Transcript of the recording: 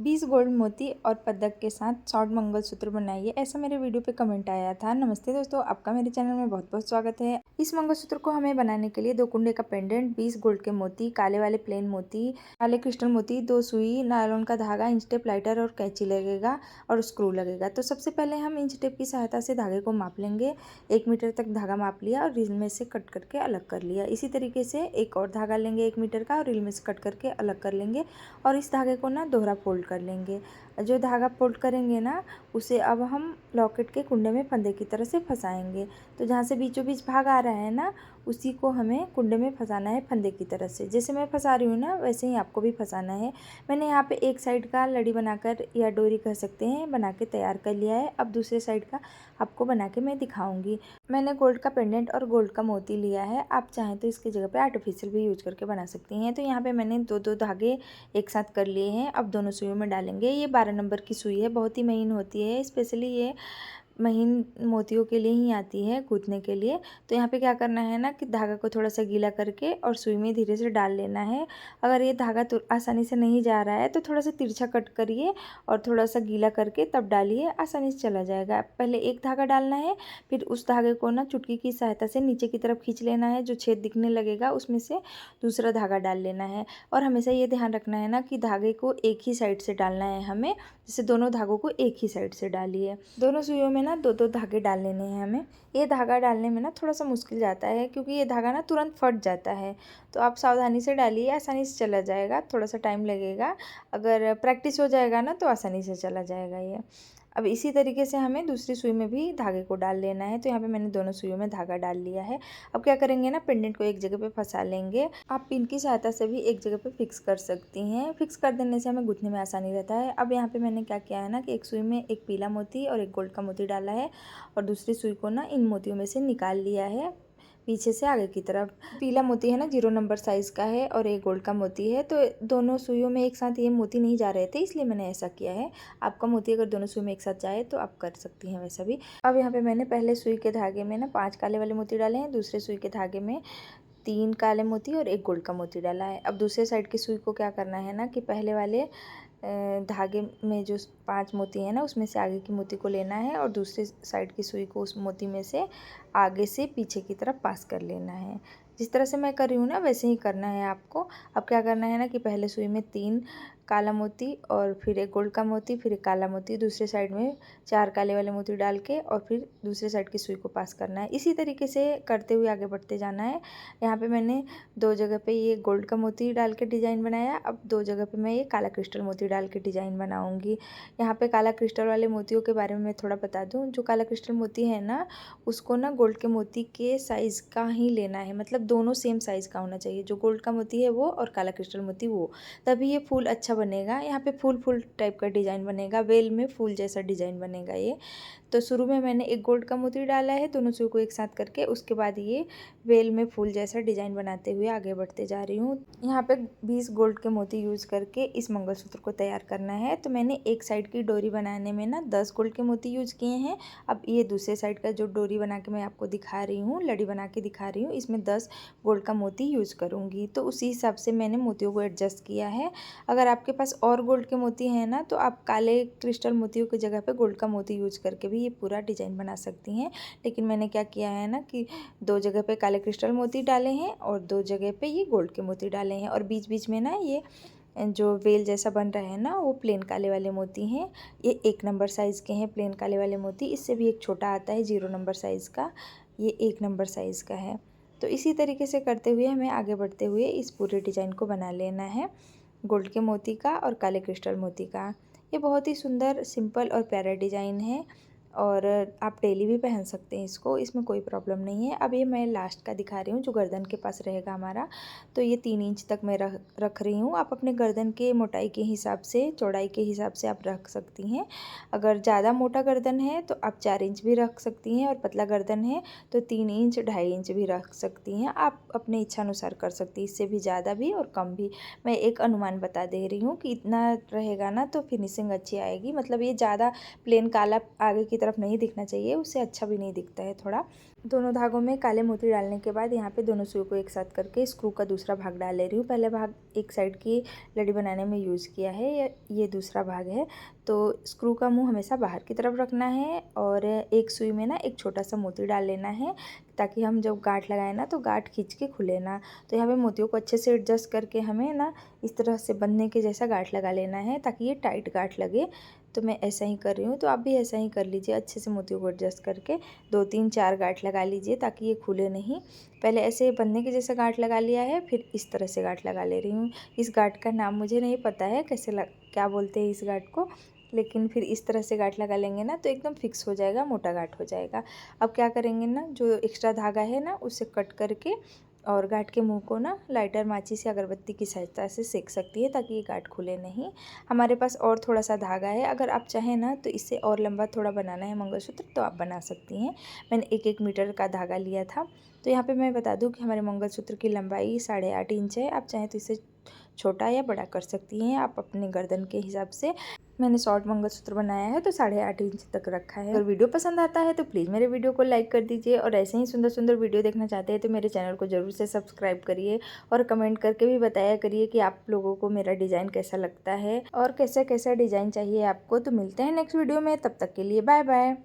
20 gold मोती और पदक के साथ शॉर्ट मंगलसूत्र बनाइए, ऐसा मेरे वीडियो पे कमेंट आया था। नमस्ते दोस्तों, आपका मेरे चैनल में बहुत बहुत स्वागत है। इस मंगलसूत्र को हमें बनाने के लिए 2 कुंडे का पेंडेंट, 20 गोल्ड के मोती, काले वाले प्लेन मोती, काले क्रिस्टल मोती, 2 सुई, नायलॉन का धागा, इंच टेप, लाइटर और कैंची लगेगा और स्क्रू लगेगा। तो सबसे पहले हम इंच टेप की सहायता से धागे को माप लेंगे। 1 मीटर तक धागा माप लिया और रील में से कट करके अलग कर लिया। इसी तरीके से एक और धागा लेंगे 1 मीटर का और रील में से कट करके अलग कर लेंगे और इस धागे को ना दोहरा फोल्ड कर लेंगे। जो धागा फोल्ड करेंगे ना, उसे अब हम लॉकेट के कुंडे में फंदे की तरह से फंसाएंगे। तो जहाँ से बीचों बीच भाग आ रहा है ना, उसी को हमें कुंडे में फंसाना है फंदे की तरह से। जैसे मैं फंसा रही हूँ ना, वैसे ही आपको भी फंसाना है। मैंने यहाँ पे एक साइड का लड़ी बनाकर या डोरी कह सकते हैं बना के तैयार कर लिया है। अब दूसरे साइड का आपको बना के मैं दिखाऊंगी। मैंने गोल्ड का पेंडेंट और गोल्ड का मोती लिया है। आप चाहें तो इसकी जगह पे आर्टिफिशियल भी यूज करके बना सकती हैं। तो यहाँ पे मैंने दो धागे एक साथ कर लिए हैं। अब दोनों सुइयों में डालेंगे। ये 12 नंबर की सुई है, बहुत ही महीन होती है। स्पेशली ये महीन मोतियों के लिए ही आती है गूंथने के लिए। तो यहाँ पे क्या करना है ना कि धागा को थोड़ा सा गीला करके और सुई में धीरे से डाल लेना है। अगर ये धागा तो आसानी से नहीं जा रहा है तो थोड़ा सा तिरछा कट करिए और थोड़ा सा गीला करके तब डालिए, आसानी से चला जाएगा। पहले एक धागा डालना है, फिर उस धागे को ना चुटकी की सहायता से नीचे की तरफ खींच लेना है। जो छेद दिखने लगेगा उसमें से दूसरा धागा डाल लेना है। और हमेशा ये ध्यान रखना है ना कि धागे को एक ही साइड से डालना है हमें। जैसे दोनों धागों को एक ही साइड से डालिए। दोनों सुइयों में ना 2-2 धागे डाल लेने हैं हमें। ये धागा डालने में ना थोड़ा सा मुश्किल जाता है क्योंकि ये धागा ना तुरंत फट जाता है। तो आप सावधानी से डालिए, आसानी से चला जाएगा। थोड़ा सा टाइम लगेगा, अगर प्रैक्टिस हो जाएगा ना तो आसानी से चला जाएगा ये। अब इसी तरीके से हमें दूसरी सुई में भी धागे को डाल लेना है। तो यहाँ पे मैंने दोनों सुइयों में धागा डाल लिया है। अब क्या करेंगे ना, पेंडेंट को एक जगह पे फंसा लेंगे। आप पिन की सहायता से भी एक जगह पे फिक्स कर सकती हैं। फिक्स कर देने से हमें गूंथने में आसानी रहता है। अब यहाँ पे मैंने क्या किया है ना कि एक सुई में एक पीला मोती और एक गोल्ड का मोती डाला है और दूसरी सुई को ना इन मोतियों में से निकाल लिया है पीछे से आगे की तरफ। पीला मोती है ना 0 नंबर साइज़ का है और एक गोल्ड का मोती है। तो दोनों सुइयों में एक साथ ये मोती नहीं जा रहे थे, इसलिए मैंने ऐसा किया है। आपका मोती अगर दोनों सुई में एक साथ जाए तो आप कर सकती हैं वैसा भी। अब यहाँ पे मैंने पहले सुई के धागे में ना 5 काले वाले मोती डाले हैं, दूसरे सुई के धागे में 3 काले मोती और एक गोल्ड का मोती डाला है। अब दूसरे साइड की सुई को क्या करना है ना कि पहले वाले धागे में जो 5 मोती हैं ना, उसमें से आगे की मोती को लेना है और दूसरी साइड की सुई को उस मोती में से आगे से पीछे की तरफ पास कर लेना है। जिस तरह से मैं कर रही हूँ ना, वैसे ही करना है आपको। अब क्या करना है ना कि पहले सुई में 3 काला मोती और फिर एक गोल्ड का मोती, फिर एक काला मोती, दूसरे साइड में 4 काले वाले मोती डाल के और फिर दूसरे साइड की सुई को पास करना है। इसी तरीके से करते हुए आगे बढ़ते जाना है। यहाँ पे मैंने 2 जगह पे ये गोल्ड का मोती डाल के डिज़ाइन बनाया। अब 2 जगह पे मैं ये काला क्रिस्टल मोती डाल के डिज़ाइन बनाऊंगी। यहाँ पे काला क्रिस्टल वाले मोतियों के बारे में मैं थोड़ा बता दूँ। जो काला क्रिस्टल मोती है ना, उसको ना गोल्ड के मोती के साइज़ का ही लेना है, मतलब दोनों सेम साइज़ का होना चाहिए। जो गोल्ड का मोती है वो और काला क्रिस्टल मोती वो, तभी ये फूल अच्छा बनेगा। यहाँ पे फूल फूल टाइप का डिज़ाइन बनेगा, वेल में फूल जैसा डिज़ाइन बनेगा ये। तो शुरू में मैंने एक गोल्ड का मोती डाला है दोनों सुई को एक साथ करके, उसके बाद ये वेल में फूल जैसा डिज़ाइन बनाते हुए आगे बढ़ते जा रही हूँ। यहाँ पे 20 गोल्ड के मोती यूज़ करके इस मंगलसूत्र को तैयार करना है। तो मैंने एक साइड की डोरी बनाने में ना 10 गोल्ड के मोती यूज़ किए हैं। अब ये दूसरे साइड का जो डोरी बना के मैं आपको दिखा रही हूँ, लड़ी बना के दिखा रही हूँ, इसमें 10 गोल्ड का मोती यूज़ करूँगी। तो उसी हिसाब से मैंने मोतियों को एडजस्ट किया है। अगर आपके पास और गोल्ड के मोती हैं ना, तो आप काले क्रिस्टल मोतियों की जगह पे गोल्ड का मोती यूज़ करके भी ये पूरा डिज़ाइन बना सकती हैं। लेकिन मैंने क्या किया है ना कि 2 जगह पे काले क्रिस्टल मोती डाले हैं और 2 जगह पे ये गोल्ड के मोती डाले हैं और बीच बीच में ना ये जो वेल जैसा बन रहा है ना, वो प्लेन काले वाले मोती हैं। ये 1 नंबर साइज़ के हैं प्लेन काले वाले मोती। इससे भी एक छोटा आता है 0 नंबर साइज़ का, ये 1 नंबर साइज़ का है। तो इसी तरीके से करते हुए हमें आगे बढ़ते हुए इस पूरे डिज़ाइन को बना लेना है, गोल्ड के मोती का और काले क्रिस्टल मोती का। ये बहुत ही सुंदर, सिंपल और प्यारा डिज़ाइन है और आप डेली भी पहन सकते हैं इसको, इसमें कोई प्रॉब्लम नहीं है। अब ये मैं लास्ट का दिखा रही हूँ जो गर्दन के पास रहेगा हमारा। तो ये 3 इंच तक मैं रख रही हूँ। आप अपने गर्दन के मोटाई के हिसाब से, चौड़ाई के हिसाब से आप रख सकती हैं। अगर ज़्यादा मोटा गर्दन है तो आप 4 इंच भी रख सकती हैं और पतला गर्दन है तो 3 इंच, 2.5 इंच भी रख सकती हैं। आप अपने इच्छा अनुसार कर सकती हैं, इससे भी ज़्यादा भी और कम भी। मैं एक अनुमान बता दे रही हूँ कि इतना रहेगा ना तो फिनिशिंग अच्छी आएगी। मतलब ये ज़्यादा प्लेन काला आगे की तरफ नहीं दिखना चाहिए, उससे अच्छा भी नहीं दिखता है थोड़ा। दोनों धागों में काले मोती डालने के बाद यहाँ पे दोनों सुई को एक साथ करके स्क्रू का दूसरा भाग डाल ले रही हूँ। पहले भाग एक साइड की लड़ी बनाने में यूज़ किया है, ये दूसरा भाग है। तो स्क्रू का मुंह हमेशा बाहर की तरफ रखना है और एक सुई में ना एक छोटा सा मोती डाल लेना है, ताकि हम जब गांठ लगाए ना तो गांठ खींच के खुले ना। तो यहाँ पे मोतियों को अच्छे से एडजस्ट करके हमें ना इस तरह से बंधने के जैसा गांठ लगा लेना है, ताकि ये टाइट गांठ लगे। तो मैं ऐसा ही कर रही हूँ, तो आप भी ऐसा ही कर लीजिए। अच्छे से मोतियों को एडजस्ट करके 2 3 4 गांठ लगा लीजिए, ताकि ये खुले नहीं। पहले ऐसे बंधने के जैसा गांठ लगा लिया है, फिर इस तरह से गांठ लगा ले रही हूँ। इस गांठ का नाम मुझे नहीं पता है क्या बोलते हैं इस गांठ को, लेकिन फिर इस तरह से गांठ लगा लेंगे ना तो एकदम फिक्स हो जाएगा, मोटा गांठ हो जाएगा। अब क्या करेंगे ना, जो एक्स्ट्रा धागा है ना उसे कट करके और गांठ के मुंह को ना लाइटर माचिस या अगरबत्ती की सहायता से सेक सकती है, ताकि ये गांठ खुले नहीं। हमारे पास और थोड़ा सा धागा है, अगर आप चाहें ना तो इससे और लंबा थोड़ा बनाना है मंगलसूत्र तो आप बना सकती हैं। मैंने 1 मीटर का धागा लिया था। तो यहाँ पे मैं बता दूँ कि हमारे मंगलसूत्र की लंबाई 8.5 इंच है। आप चाहें तो इसे छोटा या बड़ा कर सकती हैं, आप अपने गर्दन के हिसाब से। मैंने शॉर्ट मंगलसूत्र बनाया है तो 8.5 इंच तक रखा है। अगर वीडियो पसंद आता है तो प्लीज़ मेरे वीडियो को लाइक कर दीजिए, और ऐसे ही सुंदर सुंदर वीडियो देखना चाहते हैं तो मेरे चैनल को ज़रूर से सब्सक्राइब करिए, और कमेंट करके भी बताया करिए कि आप लोगों को मेरा डिज़ाइन कैसा लगता है और कैसा कैसा डिज़ाइन चाहिए आपको। तो मिलते हैं नेक्स्ट वीडियो में, तब तक के लिए बाय बाय।